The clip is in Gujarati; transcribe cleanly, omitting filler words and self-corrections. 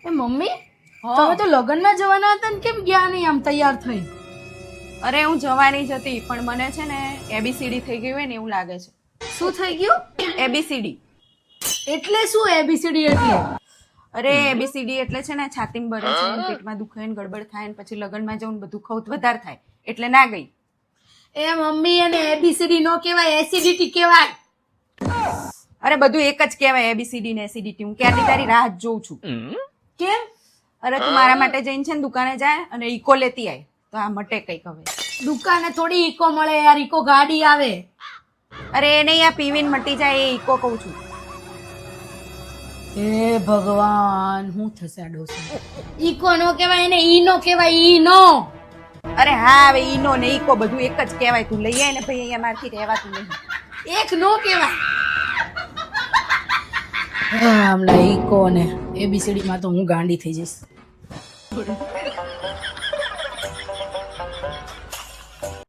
એ મમ્મી તમે તો લગ્નમાં જવાના હતા ને કેમ ગયા નહીં આમ તૈયાર થઈ? અરે હું જવાની જ હતી પણ મને છે ને એબીસીડી થઈ ગયું હોય ને એવું લાગે છે. શું થઈ ગયું? એબીસીડી એટલે શું એબીસીડી એટલે? અરે એબીસીડી એટલે છે ને છાતીમાં બળે છે ને પેટમાં દુખે ને ગડબડ થાય ને પછી લગ્નમાં જવું બધું ખઉત વધારે થાય એટલે ના ગઈ. એ મમ્મી એને એબીસીડી નો કહેવાય, એસિડિટી કહેવાય. અરે બધું એક જ કહેવાય એબીસીડી ને એસિડિટી. હું ક્યારની તારી રાહ જ જોઉં છું. કેમ? અરે તું મારા માટે જઈને છે ને દુકાને જાય અને ઈકો લેતી આય તો આ મટે કઈક હવે. દુકાને થોડી ઈકો મળે યાર, ઈકો ગાડી આવે. અરે એ નહીં, આ પીવીને મટી જાય એ ઈકો કહું છું. એ ભગવાન શું થશે આ ડોસી? ઈકો નો કહેવાય એને ઈનો કહેવાય, ઈનો. અરે હા હવે ઈનો ને ઈકો બધું એક જ કહેવાય. તું લઈ આય ને ભાઈ, અહીંયા મારથી રહેવાતું નહીં. એક નો કહેવાય. હમણાં ઈકો ને એબીસીડી માં તો હું ગાંડી થઈ જઈશ.